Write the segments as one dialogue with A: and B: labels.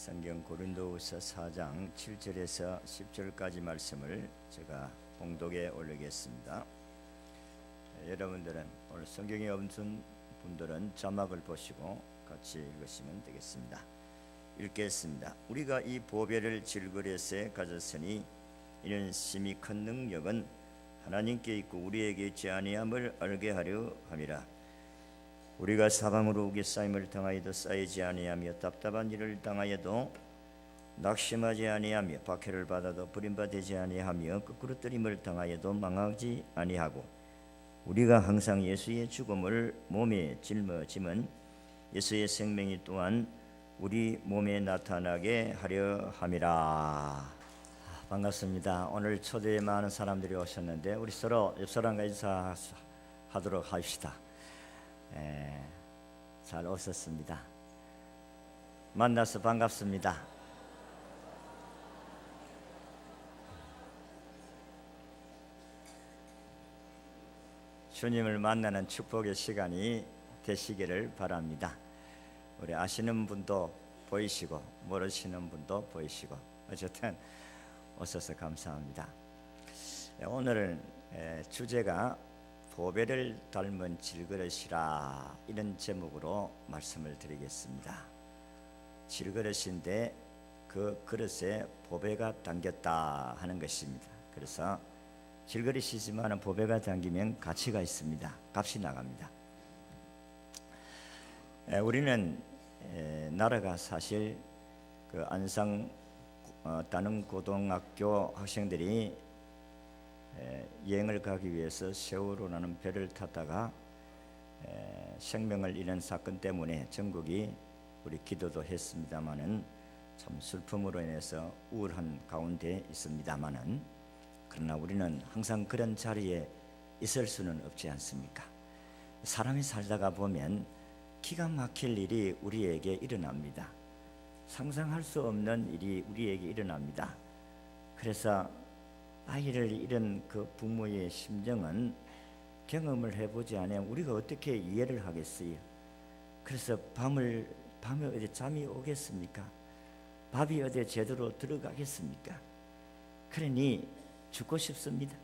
A: 성경 고린도후서 4장 7절에서 10절까지 말씀을 제가 봉독에 올리겠습니다. 여러분들은 오늘 성경이 없는 분들은 자막을 보시고 같이 읽으시면 되겠습니다. 읽겠습니다. 우리가 이 보배를 질그릇에 가졌으니 이는 심히 큰 능력은 하나님께 있고 우리에게 있지 아니함을 알게 하려 함이라. 우리가 사방으로 우겨싸임을 당하여도 쌓이지 아니하며 답답한 일을 당하여도 낙심하지 아니하며 박해를 받아도 버림받지 아니하며 거꾸로 뜨림을 당하여도 망하지 아니하고 우리가 항상 예수의 죽음을 몸에 짊어짐은 예수의 생명이 또한 우리 몸에 나타나게 하려 함이라. 반갑습니다. 오늘 초대에 많은 사람들이 오셨는데 우리 서로 옆 사람과 인사하도록 합시다. 잘 오셨습니다. 만나서 반갑습니다. 주님을 만나는 축복의 시간이 되시기를 바랍니다. 우리 아시는 분도 보이시고 모르시는 분도 보이시고 어쨌든 오셔서 감사합니다. 오늘은 주제가 보배를 닮은 질그릇이라 이런 제목으로 말씀을 드리겠습니다. 질그릇인데 그 그릇에 보배가 담겼다 하는 것입니다. 그래서 질그릇이지만 보배가 담기면 가치가 있습니다. 값이 나갑니다. 우리는 나라가 사실 그 안상 다른 고등학교 학생들이 여행을 가기 위해서 세월호라는 배를 타다가 생명을 잃은 사건 때문에 전국이 우리 기도도 했습니다마는 참 슬픔으로 인해서 우울한 가운데 있습니다마는 그러나 우리는 항상 그런 자리에 있을 수는 없지 않습니까? 사람이 살다가 보면 기가 막힐 일이 우리에게 일어납니다. 상상할 수 없는 일이 우리에게 일어납니다. 그래서 아이를 잃은 그 부모의 심정은 경험을 해보지 않으면 우리가 어떻게 이해를 하겠어요? 그래서 밤에 어디 잠이 오겠습니까? 밥이 어디 제대로 들어가겠습니까? 그러니 죽고 싶습니다.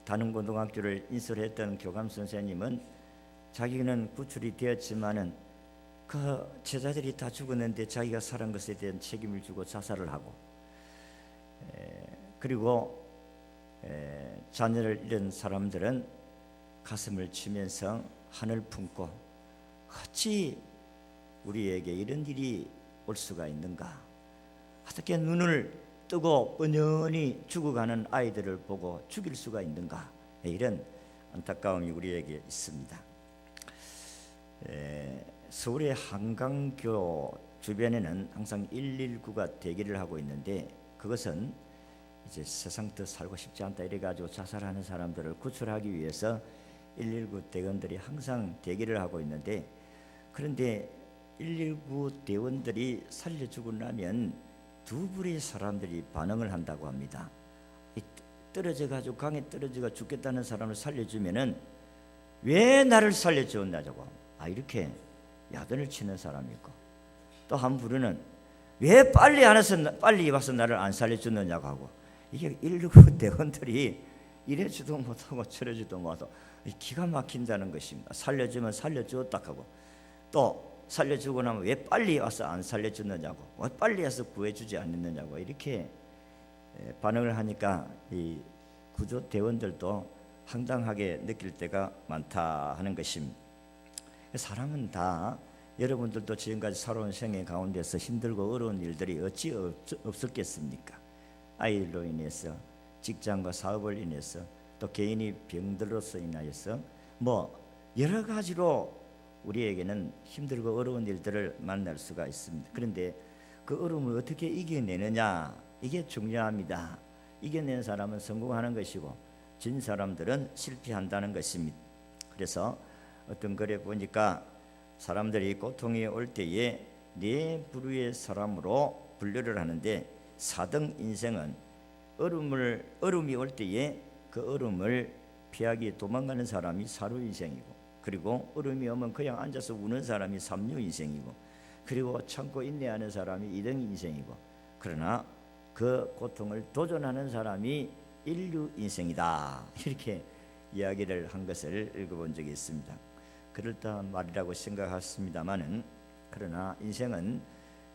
A: 다른 고등학교를 인솔했던 교감 선생님은 자기는 구출이 되었지만은 그 제자들이 다 죽었는데 자기가 살은 것에 대한 책임을 지고 자살을 하고 그리고 자녀를 잃은 사람들은 가슴을 치면서 하늘 품고 어찌 우리에게 이런 일이 올 수가 있는가? 어떻게 눈을 뜨고 뻔연히 죽어가는 아이들을 보고 죽일 수가 있는가? 이런 안타까움이 우리에게 있습니다. 서울의 한강교 주변에는 항상 119가 대기를 하고 있는데 그것은 이제 세상 더 살고 싶지 않다 이래가지고 자살하는 사람들을 구출하기 위해서 119 대원들이 항상 대기를 하고 있는데 그런데 119 대원들이 살려주고 나면 두 부류의 사람들이 반응을 한다고 합니다. 떨어져가지고 강에 떨어져가 죽겠다는 사람을 살려주면은 왜 나를 살려주었냐고 이렇게 야단을 치는 사람이 있고 또 한 부류는 왜 빨리 와서 나를 안 살려주느냐고 하고 이게 119 대원들이 이래주도 못하고 저래주도 못하고 기가 막힌다는 것입니다. 살려주면 살려주었다 하고 또 살려주고 나면 왜 빨리 와서 안 살려주느냐고 왜 빨리 와서 구해주지 않느냐고 이렇게 반응을 하니까 이 구조대원들도 황당하게 느낄 때가 많다 하는 것입니다. 사람은 다 여러분들도 지금까지 살아온 생애 가운데서 힘들고 어려운 일들이 어찌 없었겠습니까? 아이로 인해서 직장과 사업을 인해서 또 개인이 병들로서 인하여서 여러 가지로 우리에게는 힘들고 어려운 일들을 만날 수가 있습니다. 그런데 그 어려움을 어떻게 이겨내느냐 이게 중요합니다. 이겨낸 사람은 성공하는 것이고 진 사람들은 실패한다는 것입니다. 그래서 어떤 글에 보니까 사람들이 고통이 올 때에 네 부류의 사람으로 분류를 하는데 4등 인생은 얼음이 올 때에 그 얼음을 피하기 도망가는 사람이 4류 인생이고 그리고 얼음이 오면 그냥 앉아서 우는 사람이 3류 인생이고 그리고 참고 인내하는 사람이 2등 인생이고, 그러나 그 고통을 도전하는 사람이 인류 인생이다, 이렇게 이야기를 한 것을 읽어본 적이 있습니다. 그럴듯한 말이라고 생각했습니다마는, 그러나 인생은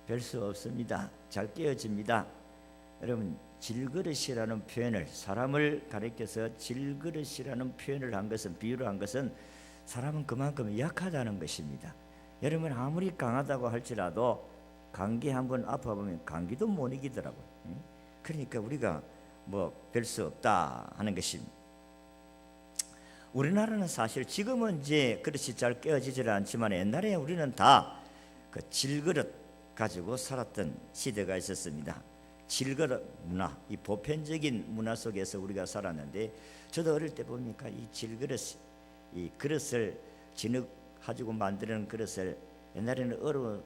A: 별 수 없습니다. 잘 깨어집니다. 여러분, 질그릇이라는 표현을, 사람을 가리켜서 질그릇이라는 표현을 한 것은, 비유를 한 것은 사람은 그만큼 약하다는 것입니다. 여러분, 아무리 강하다고 할지라도 감기 한번 아파보면 감기도 못 이기더라고요. 그러니까 우리가 뭐 별 수 없다 하는 것입니다. 우리나라는 사실 지금은 이제 그릇이 잘 깨어지질 않지만, 옛날에 우리는 다 그 질그릇 가지고 살았던 시대가 있었습니다. 질그릇 문화, 이 보편적인 문화 속에서 우리가 살았는데, 저도 어릴 때 보니까 이 질그릇, 이 그릇을 진흙 가지고 만드는 그릇을 옛날에는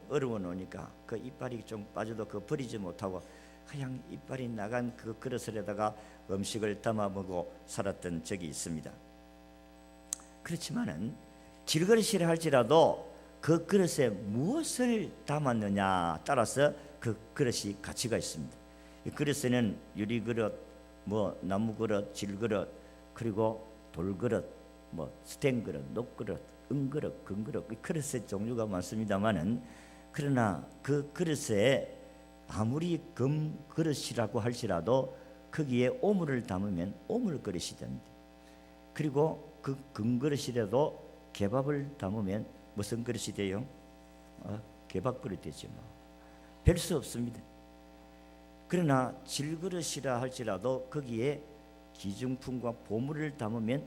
A: 어려워 놓으니까 그 이빨이 좀 빠져도 그 버리지 못하고 그냥 이빨이 나간 그 그릇에다가 음식을 담아 먹고 살았던 적이 있습니다. 그렇지만은 질그릇이라 할지라도 그 그릇에 무엇을 담았느냐 따라서 그 그릇이 가치가 있습니다. 이 그릇에는 유리그릇, 뭐 나무그릇, 질그릇, 그리고 돌그릇, 뭐 스텐그릇, 녹그릇, 은그릇, 금그릇, 그 그릇의 종류가 많습니다만은, 그러나 그 그릇에 아무리 금그릇이라고 할지라도 거기에 오물을 담으면 오물그릇이 됩니다. 그리고 그 금그릇이라도 개밥을 담으면 무슨 그릇이 돼요? 개밥그릇 되죠. 별 수 없습니다. 그러나 질그릇이라 할지라도 거기에 기중품과 보물을 담으면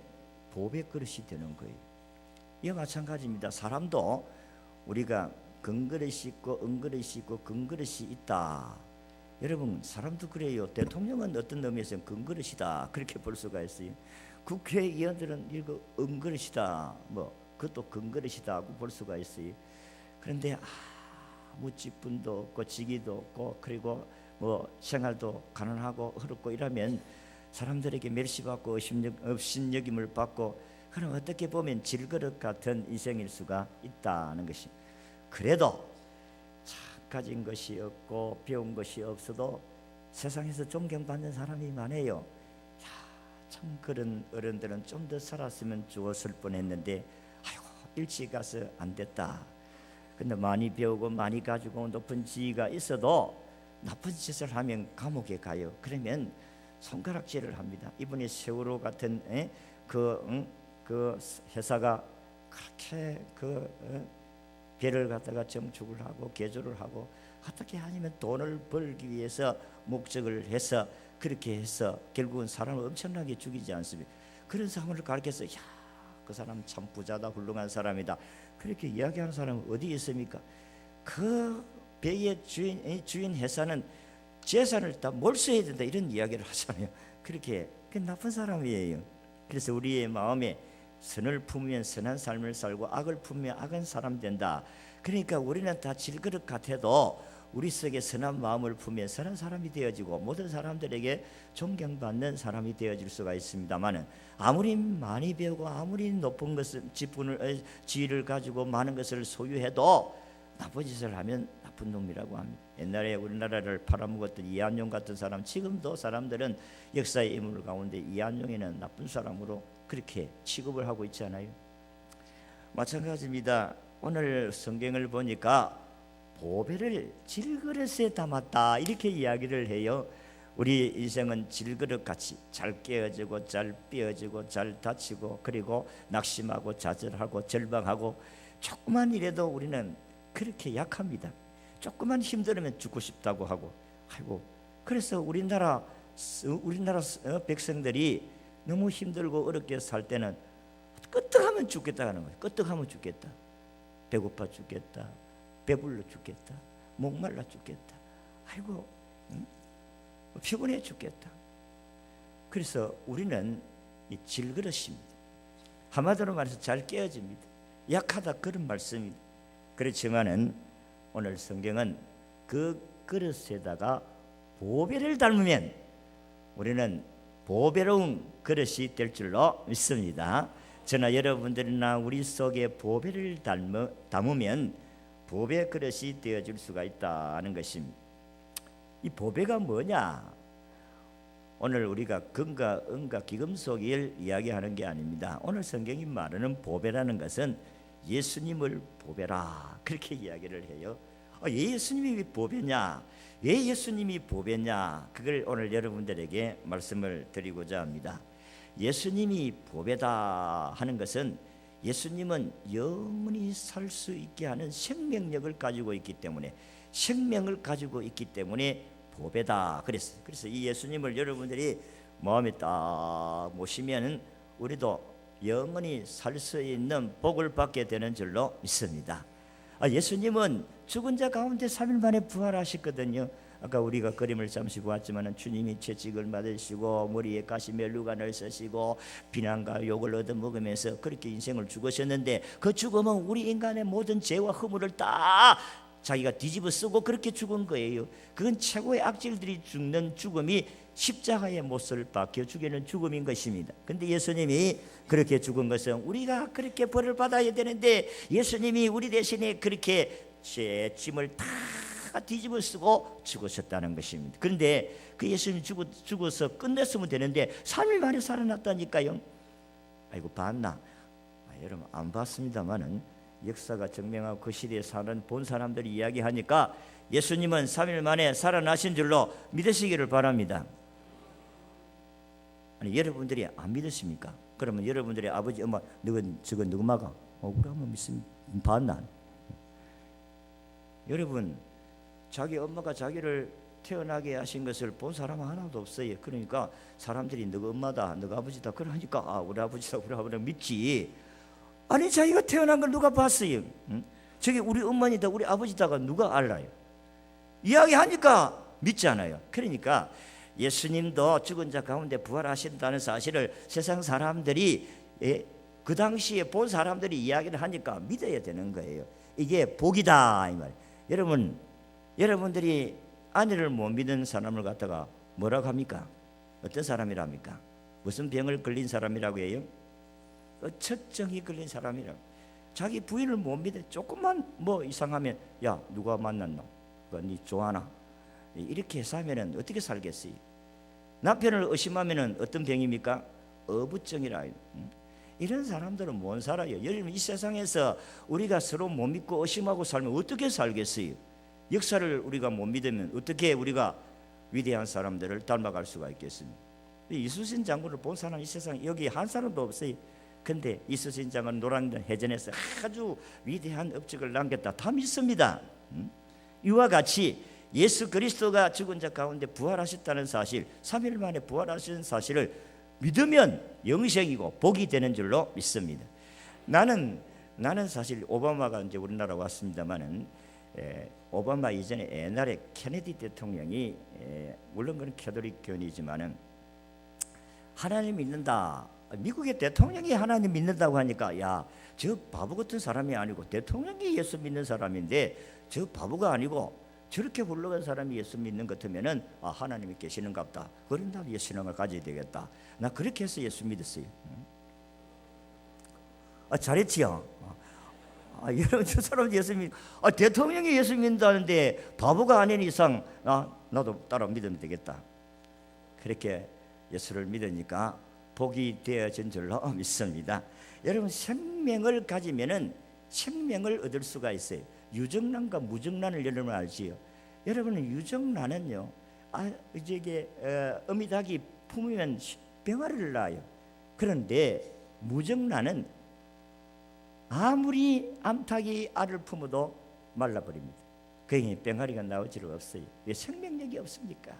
A: 보배그릇이 되는 거예요. 이와 마찬가지입니다. 사람도 우리가 금그릇이 있고 은그릇이 있고 금그릇이 있다. 여러분, 사람도 그래요. 대통령은 어떤 의미에서 금그릇이다, 그렇게 볼 수가 있어요. 국회의원들은 이거 은그릇이다, 뭐 그것도 금그릇이다 하고 볼 수가 있어요. 그런데 무직분도 없고 직위도 없고, 그리고 뭐 생활도 가난하고 어렵고 이러면 사람들에게 멸시받고 업신여김을 받고, 그럼 어떻게 보면 질그릇 같은 인생일 수가 있다는 것이. 그래도 가진 것이 없고 배운 것이 없어도 세상에서 존경받는 사람이 많아요. 참 그런 어른들은 좀 더 살았으면 좋았을 뻔했는데, 아이고 일찍 가서 안 됐다. 근데 많이 배우고 많이 가지고 높은 지위가 있어도 나쁜 짓을 하면 감옥에 가요. 그러면 손가락질을 합니다. 이번에 세월호 같은 그 회사가 그렇게 배를 갖다가 정축을 하고 개조를 하고, 어떻게 하냐면 돈을 벌기 위해서 목적을 해서 그렇게 해서 결국은 사람을 엄청나게 죽이지 않습니까? 그런 사람을 가르쳐서 그 사람 참 부자다, 훌륭한 사람이다, 그렇게 이야기하는 사람은 어디 있습니까? 그 배의 주인 회사는 재산을 다 몰수해야 된다, 이런 이야기를 하잖아요. 그렇게 그 나쁜 사람이에요. 그래서 우리의 마음에 선을 품으면 선한 삶을 살고 악을 품으면 악한 사람 된다. 그러니까 우리는 다 질그릇 같아도 우리 속에 선한 마음을 품으면 선한 사람이 되어지고 모든 사람들에게 존경받는 사람이 되어질 수가 있습니다만은, 아무리 많이 배우고 아무리 높은 것을 지위를 가지고 많은 것을 소유해도 나쁜 짓을 하면 나쁜 놈이라고 합니다. 옛날에 우리나라를 팔아먹었던 이한용 같은 사람, 지금도 사람들은 역사의 인물 가운데 이한용이는 나쁜 사람으로 그렇게 취급을 하고 있잖아요. 마찬가지입니다. 오늘 성경을 보니까 보배를 질그릇에 담았다, 이렇게 이야기를 해요. 우리 인생은 질그릇같이 잘 깨어지고 잘 삐어지고 잘 다치고, 그리고 낙심하고 좌절하고 절망하고, 조금만 이래도 우리는 그렇게 약합니다. 조금만 힘들으면 죽고 싶다고 하고, 아이고, 그래서 우리나라 백성들이 너무 힘들고 어렵게 살 때는 끄떡하면 죽겠다 하는 거예요. 끄떡하면 죽겠다, 배고파 죽겠다, 배불러 죽겠다, 목말라 죽겠다, 아이고 피곤해 죽겠다. 그래서 우리는 이 질그릇입니다. 한마디로 말해서 잘 깨어집니다. 약하다, 그런 말씀입니다. 그렇지만은 오늘 성경은 그 그릇에다가 보배를 담으면 우리는 보배로운 그릇이 될 줄로 믿습니다. 저나 여러분들이나 우리 속에 보배를 담으면 보배 그릇이 되어줄 수가 있다는 것입니다. 이 보배가 뭐냐? 오늘 우리가 금과 은과 기금속을 이야기하는 게 아닙니다. 오늘 성경이 말하는 보배라는 것은 예수님을 보배라, 그렇게 이야기를 해요. 예수님이 보배냐? 왜 예수님이 보배냐? 그걸 오늘 여러분들에게 말씀을 드리고자 합니다. 예수님이 보배다 하는 것은 예수님은 영원히 살 수 있게 하는 생명력을 가지고 있기 때문에, 생명을 가지고 있기 때문에 보배다 그랬어요. 그래서 이 예수님을 여러분들이 마음에 딱 모시면 우리도 영원히 살 수 있는 복을 받게 되는 줄로 믿습니다. 예수님은 죽은 자 가운데 3일 만에 부활하셨거든요. 아까 우리가 그림을 잠시 보았지만 주님이 채찍을 맞으시고 머리에 가시 멜루간을 쓰시고 비난과 욕을 얻어먹으면서 그렇게 인생을 죽으셨는데, 그 죽음은 우리 인간의 모든 죄와 허물을 다 자기가 뒤집어 쓰고 그렇게 죽은 거예요. 그건 최고의 악질들이 죽는 죽음이 십자가의 못을 박혀 죽이는 죽음인 것입니다. 근데 예수님이 그렇게 죽은 것은 우리가 그렇게 벌을 받아야 되는데, 예수님이 우리 대신에 그렇게 죄 짐을 다 뒤집어 쓰고 죽으셨다는 것입니다. 그런데 그 예수님이 죽어서 끝냈으면 되는데 3일 만에 살아났다니까요. 아이고 봤나? 여러분 안 봤습니다만은 역사가 증명하고 그 시대에 사는 본 사람들이 이야기하니까 예수님은 3일 만에 살아나신 줄로 믿으시기를 바랍니다. 아니 여러분들이 안 믿으십니까? 그러면 여러분들의 아버지 엄마 저건 누구 막아? 우리 엄마 믿습니다. 봤나? 여러분 자기 엄마가 자기를 태어나게 하신 것을 본 사람 하나도 없어요. 그러니까 사람들이 너가 엄마다 너가 아버지다 그러니까 우리 아버지다 우리 아버지다 믿지. 아니 자기가 태어난 걸 누가 봤어요? 저게 우리 어머니다 우리 아버지다가 누가 알아요? 이야기하니까 믿잖아요. 그러니까 예수님도 죽은 자 가운데 부활하신다는 사실을 세상 사람들이 그 당시에 본 사람들이 이야기를 하니까 믿어야 되는 거예요. 이게 복이다 이 말. 여러분들이 아내를 못 믿는 사람을 갖다가 뭐라고 합니까? 어떤 사람이랍니까? 무슨 병을 걸린 사람이라고 해요? 어처증이 걸린 사람이라고. 자기 부인을 못 믿어. 조금만 뭐 이상하면 야 누가 만났노? 니 좋아하나? 이렇게 해서 하면 어떻게 살겠어요? 남편을 의심하면 어떤 병입니까? 어부증이라. 이런 사람들은 못 살아요. 여러분 이 세상에서 우리가 서로 못 믿고 의심하고 살면 어떻게 살겠어요? 역사를 우리가 못 믿으면 어떻게 우리가 위대한 사람들을 닮아갈 수가 있겠습니까? 이순신 장군을 본 사람 이 세상에 여기 한 사람도 없어요. 근데 이순신 장군 노란 해전에서 아주 위대한 업적을 남겼다 다 믿습니다. 이와 같이 예수 그리스도가 죽은 자 가운데 부활하셨다는 사실, 3일 만에 부활하신 사실을 믿으면 영생이고 복이 되는 줄로 믿습니다. 나는 사실 오바마가 이제 우리나라 왔습니다만은 오바마 이전에 옛날에 케네디 대통령이 물론 그는 캐톨릭교인이지만은 하나님 믿는다. 미국의 대통령이 하나님 믿는다고 하니까 야, 저 바보 같은 사람이 아니고 대통령이 예수 믿는 사람인데 저 바보가 아니고 저렇게 훌륭한 사람이 예수 믿는 것 같으면은 하나님이 계시는갑다. 그런 다음 예수 신앙을 가져야 되겠다. 나 그렇게 해서 예수 믿었어요. 잘했지요. 여러분 저 사람 예수 믿. 대통령이 예수 믿는다는데 바보가 아닌 이상 나도 따라 믿으면 되겠다. 그렇게 예수를 믿으니까 복이 되어진 줄로 믿습니다. 여러분 생명을 가지면은 생명을 얻을 수가 있어요. 유정란과 무정란을 여러분 알지요? 여러분은 유정란은요, 이게 어미닭이 품으면 병아리를 낳아요. 그런데 무정란은 아무리 암탉이 알을 품어도 말라버립니다. 그러니 병아리가 나올 줄 없어요. 왜? 생명력이 없습니까?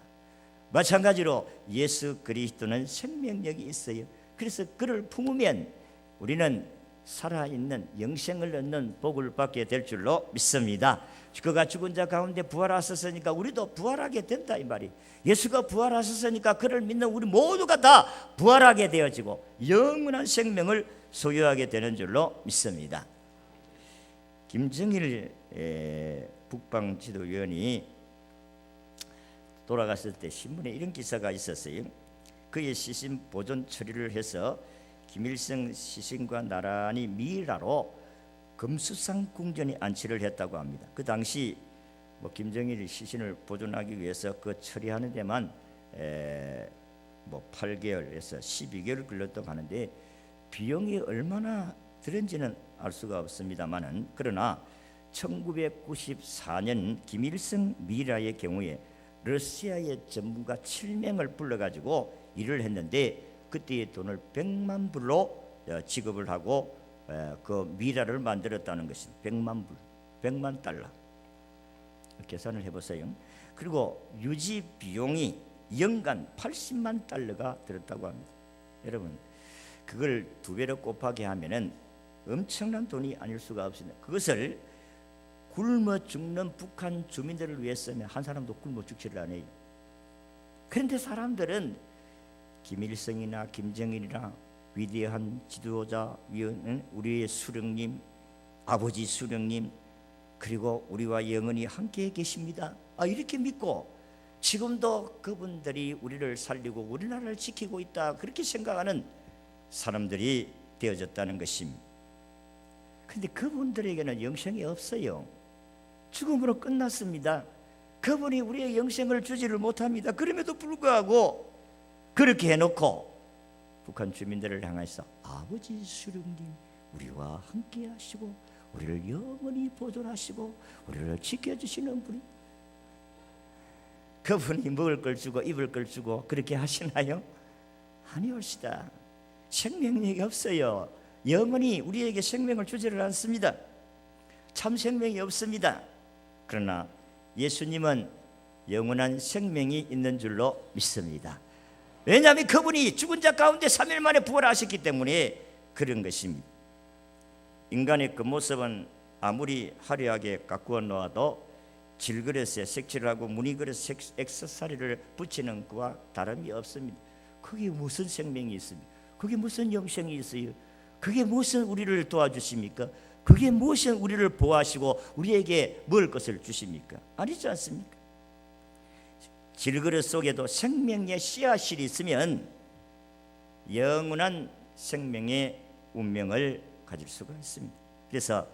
A: 마찬가지로 예수 그리스도는 생명력이 있어요. 그래서 그를 품으면 우리는 살아있는 영생을 얻는 복을 받게 될 줄로 믿습니다. 그가 죽은 자 가운데 부활하셨으니까 우리도 부활하게 된다 이 말이. 예수가 부활하셨으니까 그를 믿는 우리 모두가 다 부활하게 되어지고 영원한 생명을 소유하게 되는 줄로 믿습니다. 김정일 북방지도위원이 돌아갔을 때 신문에 이런 기사가 있었어요. 그의 시신 보존 처리를 해서 김일성 시신과 나란히 미라로 금수상 궁전에 안치를 했다고 합니다. 그 당시 뭐 김정일이 시신을 보존하기 위해서 그 처리하는 데만 뭐 8개월에서 12개월 걸렸다고 하는데 비용이 얼마나 들은지는 알 수가 없습니다만은, 그러나 1994년 김일성 미라의 경우에 러시아의 전문가 7명을 불러가지고 일을 했는데 그때의 돈을 100만 불로 지급을 하고 그 미라를 만들었다는 것입니다. 100만 불, 100만 달러. 계산을 해보세요. 그리고 유지 비용이 연간 80만 달러가 들었다고 합니다. 여러분, 그걸 2배로 곱하기 하면은 엄청난 돈이 아닐 수가 없습니다. 그것을 굶어 죽는 북한 주민들을 위해서는 한 사람도 굶어 죽지를 않아요. 그런데 사람들은 김일성이나 김정일이나 위대한 지도자, 우리의 수령님, 아버지 수령님, 그리고 우리와 영원히 함께 계십니다, 이렇게 믿고 지금도 그분들이 우리를 살리고 우리나라를 지키고 있다, 그렇게 생각하는 사람들이 되어졌다는 것입니다. 그런데 그분들에게는 영생이 없어요. 죽음으로 끝났습니다. 그분이 우리의 영생을 주지를 못합니다. 그럼에도 불구하고 그렇게 해놓고 북한 주민들을 향해서 아버지 수령님, 우리와 함께 하시고 우리를 영원히 보존하시고 우리를 지켜주시는 분이, 그분이 먹을 걸 주고 입을 걸 주고 그렇게 하시나요? 아니올시다. 생명력이 없어요. 영원히 우리에게 생명을 주지를 않습니다. 참 생명이 없습니다. 그러나 예수님은 영원한 생명이 있는 줄로 믿습니다. 왜냐하면 그분이 죽은 자 가운데 3일 만에 부활하셨기 때문에 그런 것입니다. 인간의 그 모습은 아무리 화려하게 가꾸어 놓아도 질그릇에 색칠을 하고 무늬그릇에 액세서리를 붙이는 그와 다름이 없습니다. 그게 무슨 생명이 있습니까? 그게 무슨 영생이 있어요? 그게 무슨 우리를 도와주십니까? 그게 무슨 우리를 보호하시고 우리에게 먹을 것을 주십니까? 아니지 않습니까? 질그릇 속에도 생명의 씨앗이 있으면 영원한 생명의 운명을 가질 수가 있습니다. 그래서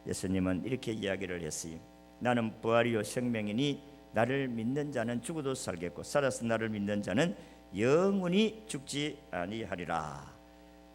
A: 예수님은 이렇게 이야기를 했어요. 나는 부활이요 생명이니 나를 믿는 자는 죽어도 살겠고 살아서 나를 믿는 자는 영원히 죽지 아니하리라.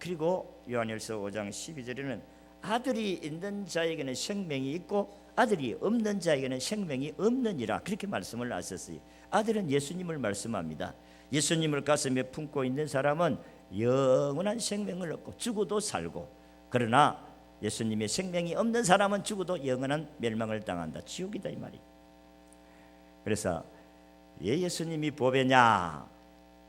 A: 그리고 요한일서 5장 12절에는 아들이 있는 자에게는 생명이 있고 아들이 없는 자에게는 생명이 없느니라, 그렇게 말씀을 하셨어요. 아들은 예수님을 말씀합니다. 예수님을 가슴에 품고 있는 사람은 영원한 생명을 얻고 죽어도 살고, 그러나 예수님의 생명이 없는 사람은 죽어도 영원한 멸망을 당한다, 지옥이다 이 말이에요. 그래서 왜 예수님이 보배냐?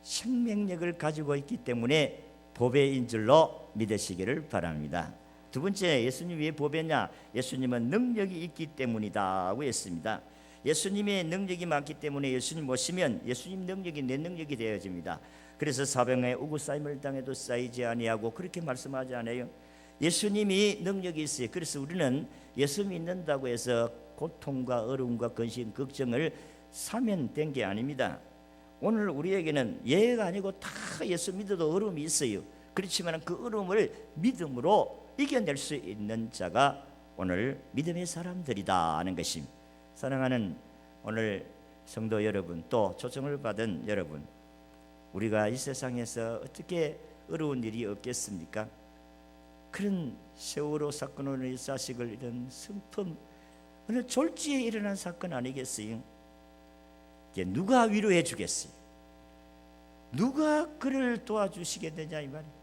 A: 생명력을 가지고 있기 때문에 보배인 줄로 믿으시기를 바랍니다. 두 번째, 예수님이 왜 보배냐? 예수님은 능력이 있기 때문이다고 했습니다. 예수님의 능력이 많기 때문에 예수님 모시면 예수님 능력이 내 능력이 되어집니다. 그래서 사병의 우고싸임을 당해도 쌓이지 아니하고 그렇게 말씀하지 않아요? 예수님이 능력이 있어요. 그래서 우리는 예수 믿는다고 해서 고통과 어려움과 근심, 걱정을 사면 된 게 아닙니다. 오늘 우리에게는 예가 아니고 다 예수 믿어도 어려움이 있어요. 그렇지만 그 어려움을 믿음으로 이겨낼 수 있는 자가 오늘 믿음의 사람들이다 하는 것입니다. 사랑하는 오늘 성도 여러분, 또 초청을 받은 여러분, 우리가 이 세상에서 어떻게 어려운 일이 없겠습니까? 그런 세월호 사건으로 이 자식을 잃은 슬픔, 어느 졸지에 일어난 사건 아니겠어요? 이게 누가 위로해 주겠어요? 누가 그를 도와주시겠느냐 이 말이에요.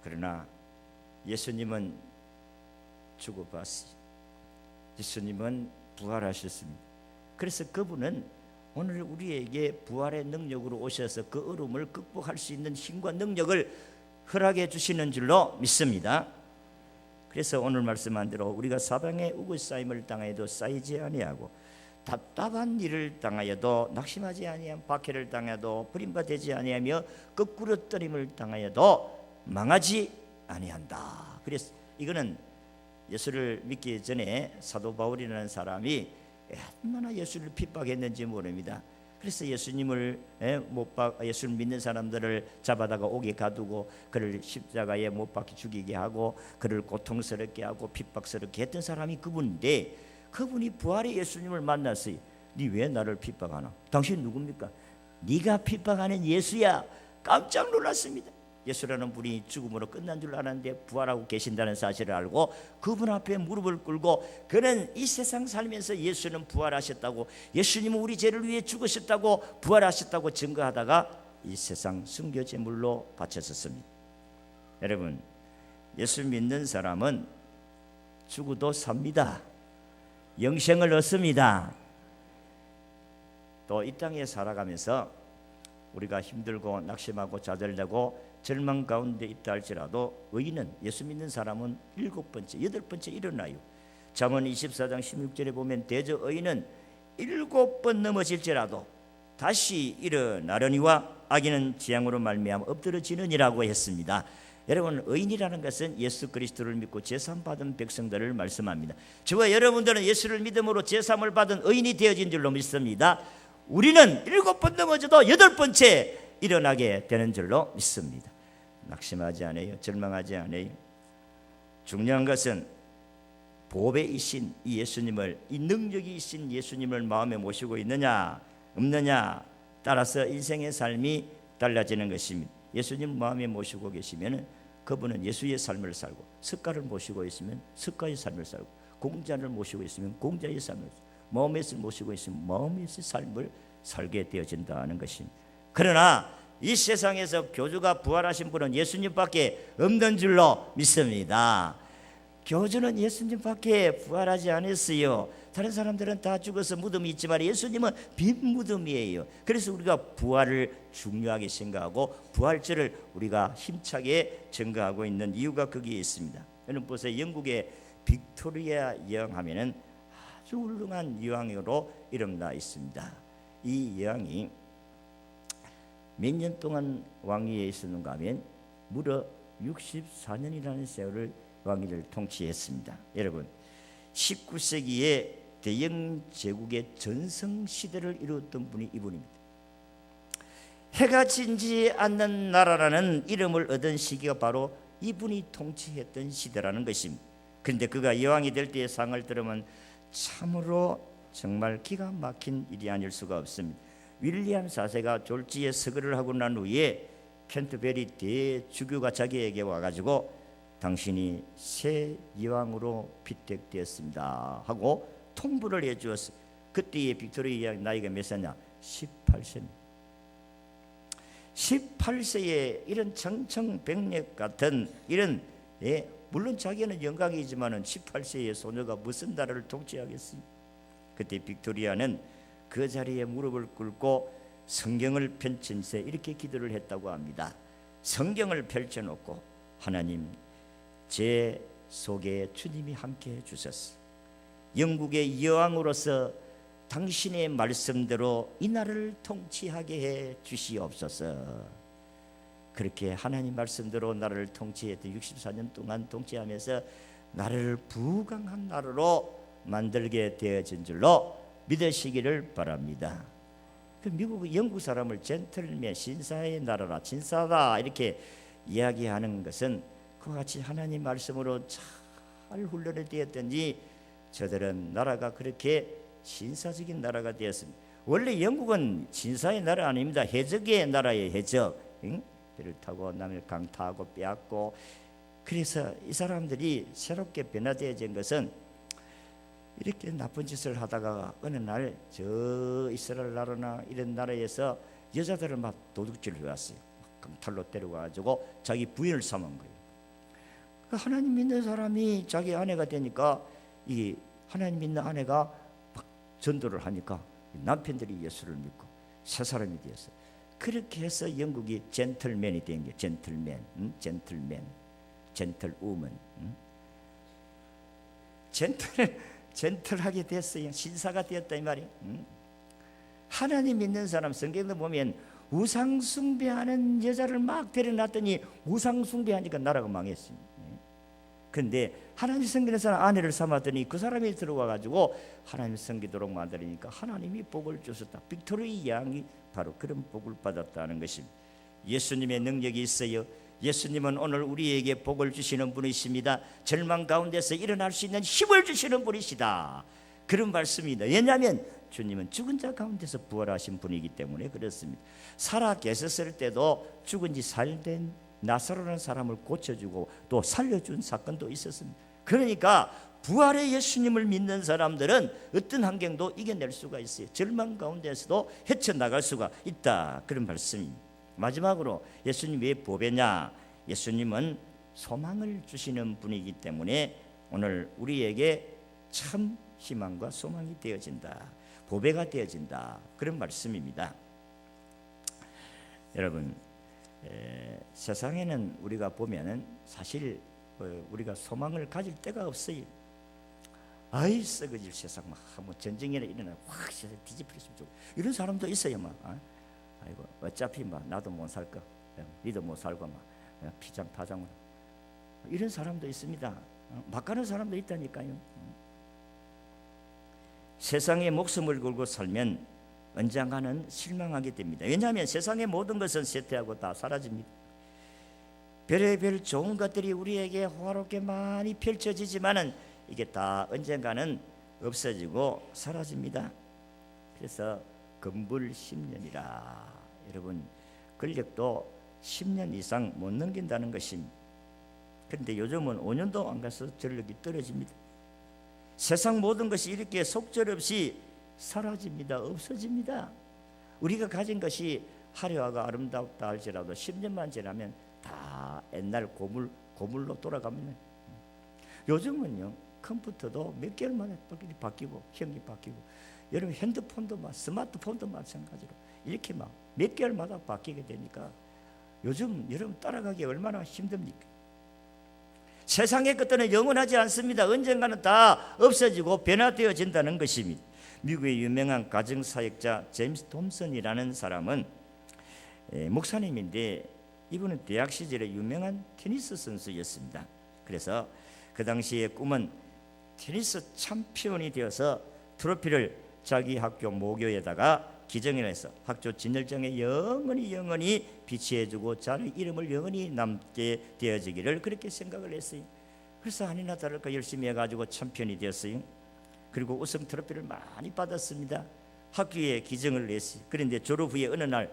A: 그러나 예수님은 죽어봤어요. 예수님은 부활하셨습니다. 그래서 그분은 오늘 우리에게 부활의 능력으로 오셔서 그 어려움을 극복할 수 있는 힘과 능력을 허락해 주시는 줄로 믿습니다. 그래서 오늘 말씀한 대로 우리가 사방에 우고싸임을 당해도 쌓이지 아니하고 답답한 일을 당하여도 낙심하지 아니하며 박해를 당해도 버림받지 아니하며 거꾸로 떨림을 당하여도 망하지 아니한다. 그래서 이거는 예수를 믿기 전에 사도 바울이라는 사람이 얼마나 예수를 핍박했는지 모릅니다. 그래서 예수님을 예수를 믿는 사람들을 잡아다가 옥에 가두고 그를 십자가에 못 박혀 죽이게 하고 그를 고통스럽게 하고 핍박스럽게 했던 사람이 그분인데, 그분이 부활의 예수님을 만났어요. 네 왜 나를 핍박하나? 당신 누굽니까? 네가 핍박하는 예수야. 깜짝 놀랐습니다. 예수라는 분이 죽음으로 끝난 줄 알았는데 부활하고 계신다는 사실을 알고 그분 앞에 무릎을 꿇고, 그는 이 세상 살면서 예수는 부활하셨다고, 예수님은 우리 죄를 위해 죽으셨다고, 부활하셨다고 증거하다가 이 세상 순교제물로 바쳤었습니다. 여러분, 예수 믿는 사람은 죽어도 삽니다. 영생을 얻습니다. 또 이 땅에 살아가면서 우리가 힘들고 낙심하고 좌절되고 절망 가운데 있다 할지라도 의인은, 예수 믿는 사람은 7번째, 8번째 일어나요. 잠언 24장 16절에 보면 대저 의인은 7번 넘어질지라도 다시 일어나려니와 악인은 재앙으로 말미암아 엎드러지느니라고 했습니다. 여러분, 의인이라는 것은 예수 그리스도를 믿고 제삼 받은 백성들을 말씀합니다. 저와 여러분들은 예수를 믿음으로 제삼을 받은 의인이 되어진 줄로 믿습니다. 우리는 7번 넘어져도 8번째 일어나게 되는 줄로 믿습니다. 낙심하지 않아요. 절망하지 않아요. 중요한 것은 보배이신 이 예수님을, 이 능력이 있신 예수님을 마음에 모시고 있느냐 없느냐 따라서 인생의 삶이 달라지는 것입니다. 예수님 마음에 모시고 계시면 그분은 예수의 삶을 살고, 석가를 모시고 있으면 석가의 삶을 살고, 공자를 모시고 있으면 공자의 삶을 살고, 마음에서 모시고 있으면 마음의 삶을 살게 되어진다는 것입니다. 그러나 이 세상에서 교주가 부활하신 분은 예수님밖에 없는 줄로 믿습니다. 교주는 예수님밖에 부활하지 않았어요. 다른 사람들은 다 죽어서 무덤이 있지만 예수님은 빈 무덤이에요. 그래서 우리가 부활을 중요하게 생각하고 부활절을 우리가 힘차게 증거하고 있는 이유가 거기에 있습니다. 여러분 보세요. 영국의 빅토리아 여왕 하면은 아주 훌륭한 여왕으로 이름나 있습니다. 이 여왕이 몇 년 동안 왕위에 있었는가 하면 무려 64년이라는 세월을 왕위를 통치했습니다. 여러분, 19세기에 대영 제국의 전성시대를 이루었던 분이 이분입니다. 해가 지지 않는 나라라는 이름을 얻은 시기가 바로 이분이 통치했던 시대라는 것입니다. 그런데 그가 여왕이 될 때의 상을 들으면 참으로 정말 기가 막힌 일이 아닐 수가 없습니다. 윌리엄 4세가 졸지에 서거를 하고 난 후에 캔터베리 대주교가 자기에게 와가지고 당신이 새 여왕으로 픽택되었습니다 하고 통보를 해주었어요. 그때의 빅토리아 나이가 몇 살이냐? 18세입니다. 18세에 이런 청청백력 같은 이런, 물론 자기는 영광이지만 18세의 소녀가 무슨 나라를 통치하겠습니까? 그때 빅토리아는 그 자리에 무릎을 꿇고 성경을 펼친 채 이렇게 기도를 했다고 합니다. 성경을 펼쳐놓고 하나님, 제 속에 주님이 함께해 주셨어. 영국의 여왕으로서 당신의 말씀대로 이 나라를 통치하게 해 주시옵소서. 그렇게 하나님 말씀대로 나라를 통치했던 64년 동안 통치하면서 나라를 부강한 나라로 만들게 되어진 줄로 믿으시기를 바랍니다. 그 미국, 영국 사람을 젠틀맨, 신사의 나라라, 진사다 이렇게 이야기하는 것은 그와 같이 하나님 말씀으로 잘 훈련이 되었든지 저들은 나라가 그렇게 신사적인 나라가 되었습니다. 원래 영국은 신사의 나라 아닙니다. 해적의 나라예요. 해적. 배를 타고 남을 강타하고 빼앗고. 그래서 이 사람들이 새롭게 변화되어진 것은 이렇게 나쁜 짓을 하다가 어느 날 저 이스라엘 나라나 이런 나라에서 여자들을 막 도둑질을 해왔어요. 강탈로 때려가지고 자기 부인을 삼은 거예요. 하나님 믿는 사람이 자기 아내가 되니까 이 하나님 믿는 아내가 막 전도를 하니까 남편들이 예수를 믿고 새 사람이 되었어요. 그렇게 해서 영국이 젠틀맨이 된 게 젠틀맨, 젠틀우먼, 젠틀하게 됐어요. 신사가 되었다 이 말이에요. 하나님 믿는 사람 성경도 보면 우상 숭배하는 여자를 막 데려놨더니 우상 숭배하니까 나라가 망했습니다. 그런데 하나님 섬기는 사람 아내를 삼았더니 그 사람이 들어와 가지고 하나님 섬기도록 만들으니까 하나님이 복을 주셨다. 빅토리 양이 바로 그런 복을 받았다는 것입니다. 예수님의 능력이 있어요. 예수님은 오늘 우리에게 복을 주시는 분이십니다. 절망 가운데서 일어날 수 있는 힘을 주시는 분이시다. 그런 말씀입니다. 왜냐하면 주님은 죽은 자 가운데서 부활하신 분이기 때문에 그렇습니다. 살아 계셨을 때도 죽은 지 4일 된 나사로라는 사람을 고쳐주고 또 살려준 사건도 있었습니다. 그러니까 부활의 예수님을 믿는 사람들은 어떤 환경도 이겨낼 수가 있어요. 절망 가운데서도 헤쳐나갈 수가 있다. 그런 말씀입니다. 마지막으로 예수님 왜 보배냐? 예수님은 소망을 주시는 분이기 때문에 오늘 우리에게 참 희망과 소망이 되어진다. 보배가 되어진다. 그런 말씀입니다. 여러분, 세상에는 우리가 보면은 사실 우리가 소망을 가질 데가 없어요. 아이 썩어질 세상 뭐 전쟁이나 일어나 확 뒤집혔으면 좋고 이런 사람도 있어요. 막 아이고 어차피 막 나도 못 살 거, 니도 못 살고 막 피장 파장으로 이런 사람도 있습니다. 막 가는 사람도 있다니까요. 세상에 목숨을 걸고 살면 언젠가는 실망하게 됩니다. 왜냐하면 세상의 모든 것은 쇠퇴하고 다 사라집니다. 별의별 좋은 것들이 우리에게 호화롭게 많이 펼쳐지지만은 이게 다 언젠가는 없어지고 사라집니다. 그래서 금불 10년이라 여러분 권력도 10년 이상 못 넘긴다는 것입니다. 그런데 요즘은 5년도 안 가서 전력이 떨어집니다. 세상 모든 것이 이렇게 속절없이 사라집니다. 없어집니다. 우리가 가진 것이 화려하고 아름답다 할지라도 10년만 지나면 다 옛날 고물로 돌아갑니다. 요즘은요 컴퓨터도 몇 개월 만에 바뀌고 형이 바뀌고 여러분 핸드폰도 스마트폰도 마찬가지로 이렇게 막 몇 개월마다 바뀌게 되니까 요즘 여러분 따라가기 얼마나 힘듭니까? 세상의 것들은 영원하지 않습니다. 언젠가는 다 없어지고 변화되어진다는 것입니다. 미국의 유명한 가정사역자 제임스 톰슨이라는 사람은 목사님인데 이분은 대학 시절에 유명한 테니스 선수였습니다. 그래서 그 당시의 꿈은 테니스 챔피언이 되어서 트로피를 자기 학교 모교에다가 기증을 해서 학교 진열장에 영원히 비치해주고 자기 이름을 영원히 남게 되어지기를 그렇게 생각을 했어요. 그래서 아니나 다를까 열심히 해가지고 챔피언이 되었어요. 그리고 우승 트로피를 많이 받았습니다. 학교에 기증을 냈어요. 그런데 졸업 후에 어느 날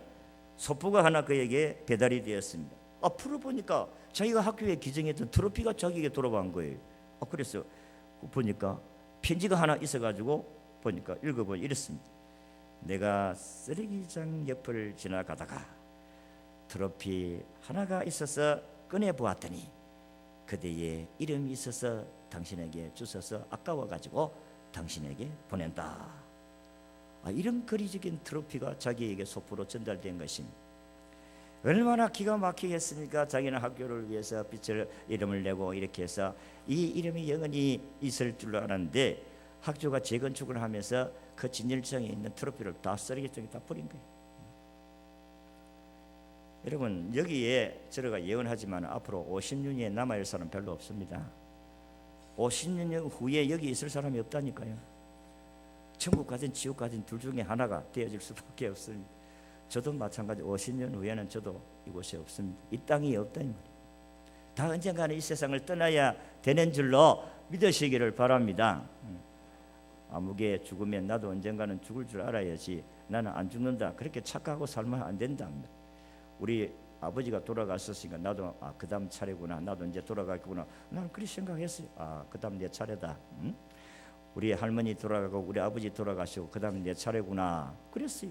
A: 소포가 하나 그에게 배달이 되었습니다. 앞으로 보니까 자기가 학교에 기증했던 트로피가 자기에게 돌아간 거예요. 그래서 보니까 편지가 하나 있어가지고 보니까 읽어보니 이렇습니다. 내가 쓰레기장 옆을 지나가다가 트로피 하나가 있어서 꺼내보았더니 그대의 이름이 있어서 당신에게 주셔서 아까워가지고 당신에게 보낸다. 이런 거리적인 트로피가 자기에게 소포로 전달된 것입니다. 얼마나 기가 막히겠습니까? 자기는 학교를 위해서 빛을 이름을 내고 이렇게 해서 이 이름이 영원히 있을 줄 알았는데 학교가 재건축을 하면서 그 진열장에 있는 트로피를 다 쓰레기통에 다 버린 거예요. 여러분 여기에 저희가 예언하지만 앞으로 50년에 남아있을 사람 별로 없습니다. 50년 후에 여기 있을 사람이 없다니까요. 천국 가든 지옥 가든 둘 중에 하나가 되어질 수밖에 없습니다. 저도 마찬가지 50년 후에는 저도 이곳에 없습니다. 이 땅이 없다는 거예요. 다 언젠가는 이 세상을 떠나야 되는 줄로 믿으시기를 바랍니다. 아무개 죽으면 나도 언젠가는 죽을 줄 알아야지 나는 안 죽는다 그렇게 착각하고 살면 안 된다. 우리 아버지가 돌아갔었으니까 나도 그 다음 차례구나, 나도 이제 돌아가겠구나, 나는 그렇게 생각했어요. 그 다음 내 차례다. 우리 할머니 돌아가고 우리 아버지 돌아가시고 그 다음 내 차례구나 그랬어요.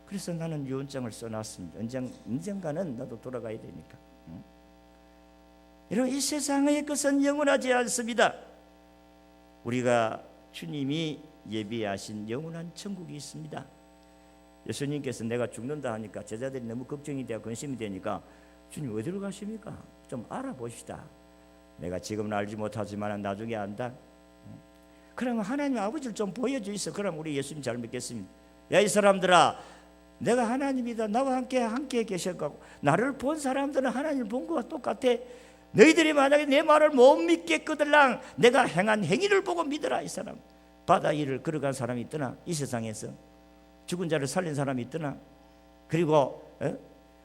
A: 그래서 나는 유언장을 써놨습니다. 언젠가는 나도 돌아가야 되니까. 여러분 이 세상의 것은 영원하지 않습니다. 우리가 주님이 예비하신 영원한 천국이 있습니다. 예수님께서 내가 죽는다 하니까 제자들이 너무 걱정이 되고 근심이 되니까 주님 어디로 가십니까? 좀 알아보시다. 내가 지금은 알지 못하지만 나중에 안다. 그러면 하나님 아버지를 좀 보여주이소. 그럼 우리 예수님 잘 믿겠습니다. 야 이 사람들아, 내가 하나님이다. 나와 함께 계실 거고 나를 본 사람들은 하나님을 본 것과 똑같아. 너희들이 만약에 내 말을 못 믿겠거들랑 내가 행한 행위를 보고 믿어라. 이 사람 바다 위를 걸어간 사람이 있더나, 이 세상에서 죽은 자를 살린 사람이 있더나, 그리고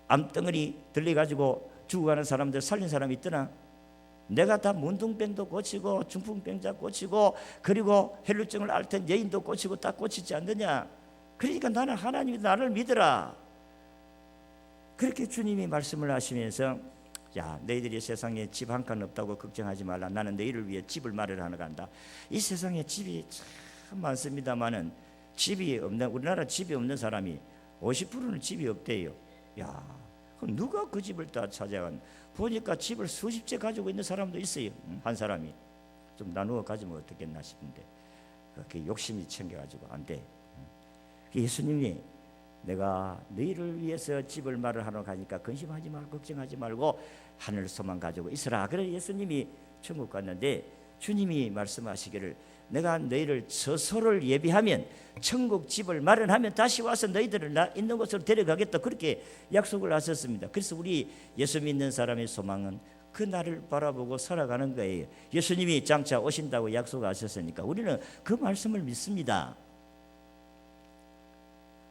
A: 암덩어리 들려가지고 죽어가는 사람들 살린 사람이 있더나, 내가 다 문둥병도 고치고 중풍병자 고치고 그리고 혈루증을 앓던 여인도 고치고 다 고치지 않느냐. 그러니까 나는 하나님이 나를 믿어라. 그렇게 주님이 말씀을 하시면서, 야, 너희들이 세상에 집 한 칸 없다고 걱정하지 말라. 나는 너희를 위해 집을 마련하러 간다. 이 세상에 집이 참 많습니다만은 집이 없는, 우리나라 집이 없는 사람이 50%는 집이 없대요. 야, 그럼 누가 그 집을 다 찾아간? 보니까 집을 수십 채 가지고 있는 사람도 있어요. 한 사람이 좀 나누어 가지면 어떻겠나 싶은데 그렇게 욕심이 챙겨가지고 안 돼. 예수님이 내가 너희를 위해서 집을 마련하러 가니까 근심하지 말고 걱정하지 말고 하늘 소망 가지고 있으라. 그래 예수님이 천국 갔는데 주님이 말씀하시기를 내가 너희를 처소를 예비하면 천국 집을 마련하면 다시 와서 너희들을 나 있는 곳으로 데려가겠다. 그렇게 약속을 하셨습니다. 그래서 우리 예수 믿는 사람의 소망은 그 날을 바라보고 살아가는 거예요. 예수님이 장차 오신다고 약속하셨으니까 우리는 그 말씀을 믿습니다.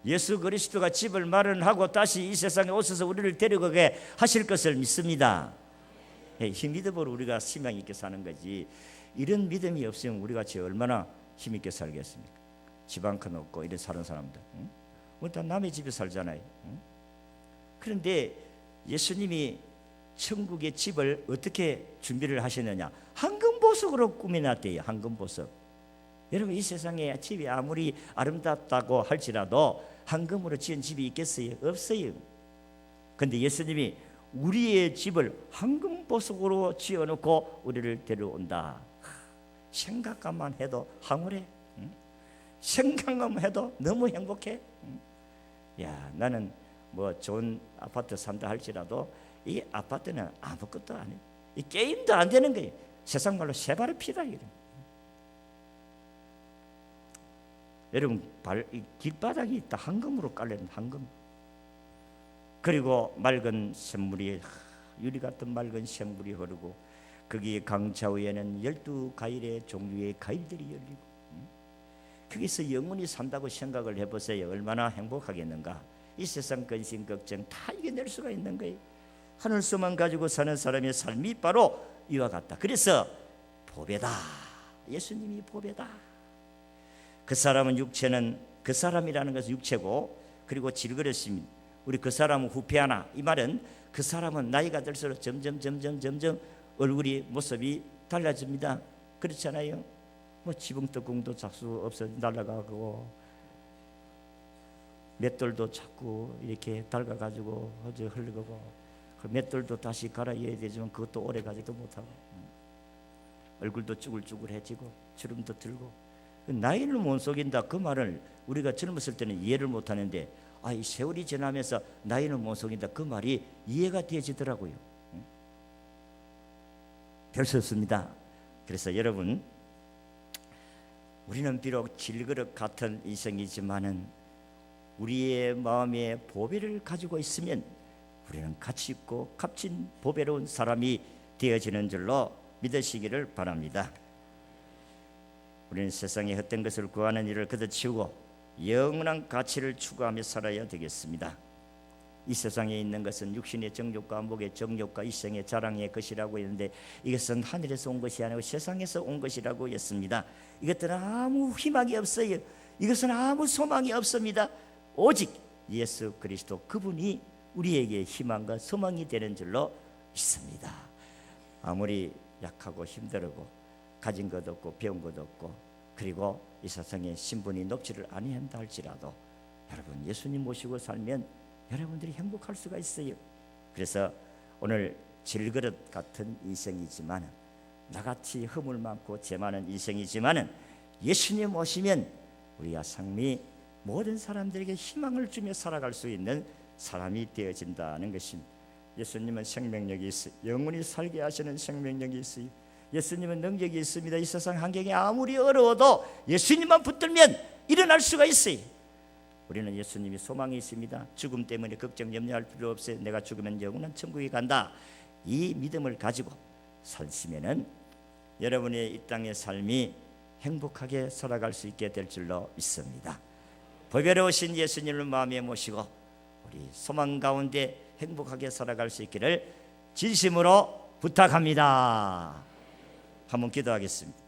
A: 예수 그리스도가 집을 마련하고 다시 이 세상에 오셔서 우리를 데려가게 하실 것을 믿습니다. 이 믿음으로 우리가 희망 있게 사는 거지, 이런 믿음이 없으면 우리가 얼마나 힘있게 살겠습니까? 집 한 칸 없고 이래 사는 사람들, 응? 다 남의 집에 살잖아요. 응? 그런데 예수님이 천국의 집을 어떻게 준비를 하시느냐, 황금보석으로 꾸며놨대요. 황금보석. 여러분, 이 세상에 집이 아무리 아름답다고 할지라도 황금으로 지은 집이 있겠어요? 없어요. 그런데 예수님이 우리의 집을 황금보석으로 지어놓고 우리를 데려온다. 생각만 해도 황홀해. 생각만 해도 너무 행복해. 야, 나는 뭐 좋은 아파트 산다 할지라도 이 아파트는 아무것도 안 해. 이 게임도 안 되는 거예요. 세상 말로 새발의 피다. 여러분, 길바닥이 다 황금으로 깔린 황금. 그리고 맑은 샘물이, 유리 같은 맑은 샘물이 흐르고 거기 강차 위에는 12가일의 종류의 가일들이 열리고, 거기서 영원히 산다고 생각을 해보세요. 얼마나 행복하겠는가. 이 세상 근심 걱정 다 이겨낼 수가 있는 거예요. 하늘소망 가지고 사는 사람의 삶이 바로 이와 같다. 그래서 보배다. 예수님이 보배다. 그 사람은 육체는, 그 사람이라는 것은 육체고, 그리고 질그릇입니다. 우리 그 사람은 후패하나, 이 말은 그 사람은 나이가 들수록 점점 얼굴이 모습이 달라집니다. 그렇잖아요. 뭐 지붕떡궁도 자꾸 없어 날아가고 맷돌도 자꾸 이렇게 닳아가지고 흘리고, 그 맷돌도 다시 갈아야 되지만 그것도 오래 가지도 못하고, 얼굴도 쭈글쭈글해지고 주름도 들고. 나이를 못 속인다, 그 말을 우리가 젊었을 때는 이해를 못하는데, 이 세월이 지나면서 나이는 못 속인다, 그 말이 이해가 되어지더라고요. 별 수 없습니다. 그래서 여러분, 우리는 비록 질그릇 같은 인생이지만은 우리의 마음에 보배를 가지고 있으면 우리는 가치 있고 값진 보배로운 사람이 되어지는 줄로 믿으시기를 바랍니다. 우리는 세상의 헛된 것을 구하는 일을 걷어치우고 영원한 가치를 추구하며 살아야 되겠습니다. 이 세상에 있는 것은 육신의 정욕과 목의 정욕과 이생의 자랑의 것이라고 했는데, 이것은 하늘에서 온 것이 아니고 세상에서 온 것이라고 했습니다. 이것들은 아무 희망이 없어요. 이것은 아무 소망이 없습니다. 오직 예수 그리스도, 그분이 우리에게 희망과 소망이 되는 줄로 믿습니다. 아무리 약하고 힘들고 가진 것 없고 배운 것 없고, 그리고 이 세상에 신분이 높지를 아니한다 할지라도 여러분, 예수님 모시고 살면 여러분들이 행복할 수가 있어요. 그래서 오늘 질그릇 같은 인생이지만, 나같이 허물 많고 죄 많은 인생이지만 예수님 오시면 우리가 삶이 모든 사람들에게 희망을 주며 살아갈 수 있는 사람이 되어진다는 것입니다. 예수님은 생명력이 있어요. 영원히 살게 하시는 생명력이 있어요. 예수님은 능력이 있습니다. 이 세상 환경이 아무리 어려워도 예수님만 붙들면 일어날 수가 있어요. 우리는 예수님이 소망이 있습니다. 죽음 때문에 걱정 염려할 필요 없어요. 내가 죽으면 영원한 천국에 간다. 이 믿음을 가지고 사시면은 여러분의 이 땅의 삶이 행복하게 살아갈 수 있게 될 줄로 믿습니다. 보배로우신 예수님을 마음에 모시고 우리 소망 가운데 행복하게 살아갈 수 있기를 진심으로 부탁합니다. 한번 기도하겠습니다.